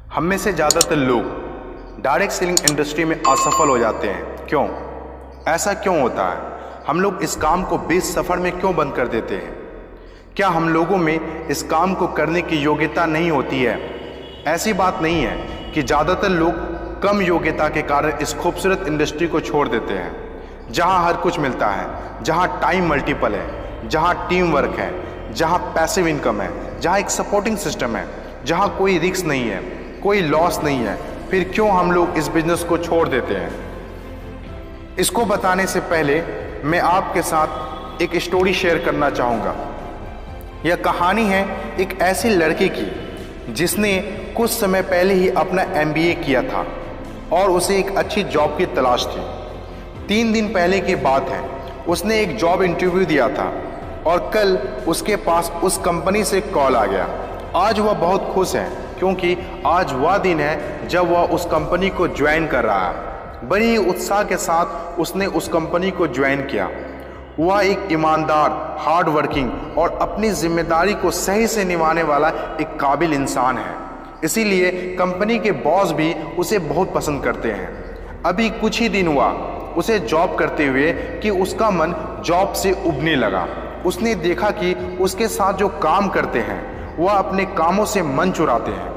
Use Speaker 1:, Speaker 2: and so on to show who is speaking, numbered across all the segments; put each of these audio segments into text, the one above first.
Speaker 1: हम में से ज़्यादातर लोग डायरेक्ट सेलिंग इंडस्ट्री में असफल हो जाते हैं। क्यों? ऐसा क्यों होता है? हम लोग इस काम को बीच सफ़र में क्यों बंद कर देते हैं? क्या हम लोगों में इस काम को करने की योग्यता नहीं होती है? ऐसी बात नहीं है कि ज़्यादातर लोग कम योग्यता के कारण इस खूबसूरत इंडस्ट्री को छोड़ देते हैं, जहां हर कुछ मिलता है, जहां टाइम मल्टीपल है, जहां टीम वर्क है, जहां पैसिव इनकम है, जहां एक सपोर्टिंग सिस्टम है, जहां कोई रिस्क नहीं है, कोई लॉस नहीं है। फिर क्यों हम लोग इस बिजनेस को छोड़ देते हैं? इसको बताने से पहले मैं आपके साथ एक स्टोरी शेयर करना चाहूँगा। यह कहानी है एक ऐसी लड़की की जिसने कुछ समय पहले ही अपना MBA किया था और उसे एक अच्छी जॉब की तलाश थी। 3 दिन पहले की बात है, उसने एक जॉब इंटरव्यू दिया था और कल उसके पास उस कंपनी से कॉल आ गया। आज वह बहुत खुश है क्योंकि आज वह दिन है जब वह उस कंपनी को ज्वाइन कर रहा है। बड़ी ही उत्साह के साथ उसने उस कंपनी को ज्वाइन किया। वह एक ईमानदार, हार्ड वर्किंग और अपनी जिम्मेदारी को सही से निभाने वाला एक काबिल इंसान है। इसीलिए कंपनी के बॉस भी उसे बहुत पसंद करते हैं। अभी कुछ ही दिन हुआ उसे जॉब करते हुए कि उसका मन जॉब से उबने लगा। उसने देखा कि उसके साथ जो काम करते हैं वह अपने कामों से मन चुराते हैं।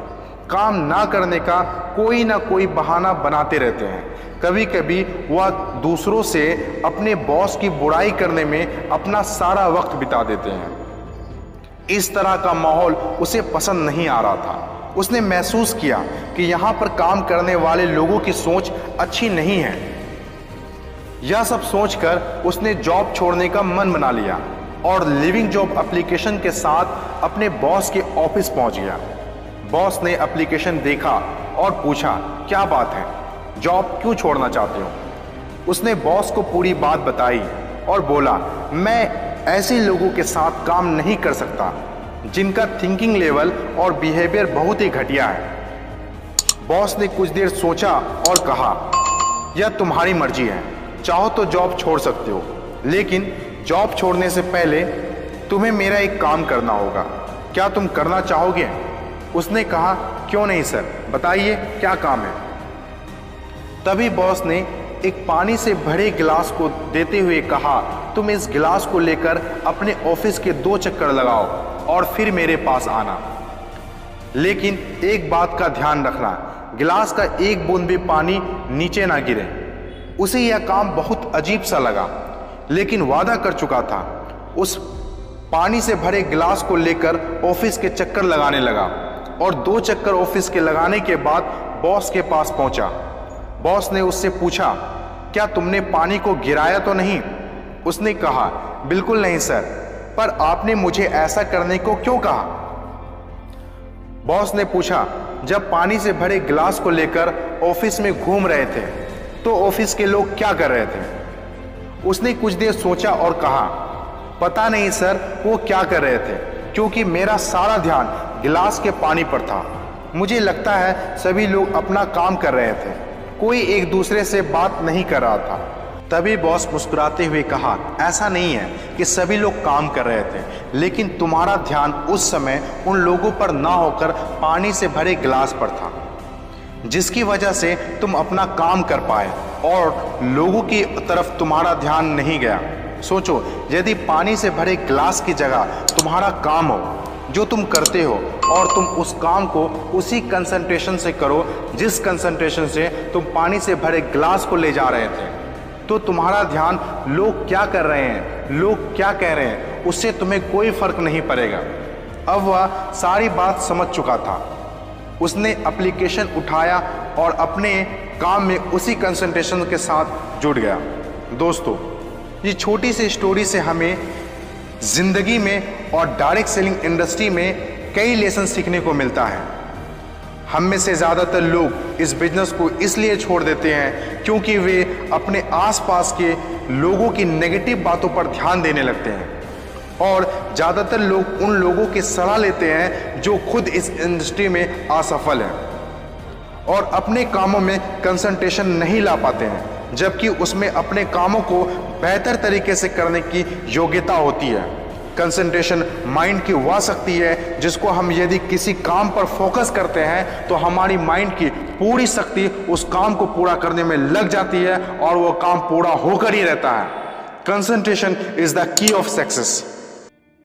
Speaker 1: काम ना करने का कोई ना कोई बहाना बनाते रहते हैं। कभी कभी वह दूसरों से अपने बॉस की बुराई करने में अपना सारा वक्त बिता देते हैं। इस तरह का माहौल उसे पसंद नहीं आ रहा था। उसने महसूस किया कि यहाँ पर काम करने वाले लोगों की सोच अच्छी नहीं है। यह सब सोचकर उसने जॉब छोड़ने का मन बना लिया और लिविंग जॉब एप्लीकेशन के साथ अपने बॉस के ऑफिस पहुंच गया। बॉस ने एप्लीकेशन देखा और पूछा, क्या बात है, जॉब क्यों छोड़ना चाहते हो? उसने बॉस को पूरी बात बताई और बोला, मैं ऐसे लोगों के साथ काम नहीं कर सकता जिनका थिंकिंग लेवल और बिहेवियर बहुत ही घटिया है। बॉस ने कुछ देर सोचा और कहा, यह तुम्हारी मर्जी है, चाहो तो जॉब छोड़ सकते हो, लेकिन जॉब छोड़ने से पहले तुम्हें मेरा एक काम करना होगा। क्या तुम करना चाहोगे? उसने कहा, क्यों नहीं सर, बताइए क्या काम है। तभी बॉस ने एक पानी से भरे गिलास को देते हुए कहा, तुम इस गिलास को लेकर अपने ऑफिस के 2 चक्कर लगाओ और फिर मेरे पास आना। लेकिन एक बात का ध्यान रखना, गिलास का एक बूंद भी पानी नीचे ना गिरे। उसे यह काम बहुत अजीब सा लगा, लेकिन वादा कर चुका था। उस पानी से भरे गिलास को लेकर ऑफिस के चक्कर लगाने लगा और 2 चक्कर ऑफिस के लगाने के बाद बॉस के पास पहुंचा। बॉस ने उससे पूछा, क्या तुमने पानी को गिराया तो नहीं? उसने कहा, बिल्कुल नहीं सर, पर आपने मुझे ऐसा करने को क्यों कहा? बॉस ने पूछा, जब पानी से भरे गिलास को लेकर ऑफिस में घूम रहे थे तो ऑफिस के लोग क्या कर रहे थे? उसने कुछ देर सोचा और कहा, पता नहीं सर, वो क्या कर रहे थे, क्योंकि मेरा सारा ध्यान गिलास के पानी पर था। मुझे लगता है सभी लोग अपना काम कर रहे थे, कोई एक दूसरे से बात नहीं कर रहा था। तभी बॉस मुस्कुराते हुए कहा, ऐसा नहीं है कि सभी लोग काम कर रहे थे, लेकिन तुम्हारा ध्यान उस समय उन लोगों पर ना होकर पानी से भरे गिलास पर था, जिसकी वजह से तुम अपना काम कर पाए और लोगों की तरफ तुम्हारा ध्यान नहीं गया। सोचो, यदि पानी से भरे गिलास की जगह तुम्हारा काम हो जो तुम करते हो और तुम उस काम को उसी कंसंट्रेशन से करो जिस कंसंट्रेशन से तुम पानी से भरे गिलास को ले जा रहे थे, तो तुम्हारा ध्यान लोग क्या कर रहे हैं, लोग क्या कह रहे हैं, उससे तुम्हें कोई फर्क नहीं पड़ेगा। अब वह सारी बात समझ चुका था। उसने एप्लीकेशन उठाया और अपने काम में उसी कंसंट्रेशन के साथ जुड़ गया। दोस्तों, ये छोटी सी स्टोरी से हमें जिंदगी में और डायरेक्ट सेलिंग इंडस्ट्री में कई लेसन सीखने को मिलता है। हम में से ज़्यादातर लोग इस बिजनेस को इसलिए छोड़ देते हैं क्योंकि वे अपने आसपास के लोगों की नेगेटिव बातों पर ध्यान देने लगते हैं और ज़्यादातर लोग उन लोगों की सलाह लेते हैं जो खुद इस इंडस्ट्री में असफल हैं और अपने कामों में कंसंट्रेशन नहीं ला पाते हैं, जबकि उसमें अपने कामों को बेहतर तरीके से करने की योग्यता होती है। कंसंट्रेशन माइंड की वह शक्ति है जिसको हम यदि किसी काम पर फोकस करते हैं तो हमारी माइंड की पूरी शक्ति उस काम को पूरा करने में लग जाती है और वो काम पूरा होकर ही रहता है। Concentration is the key of success.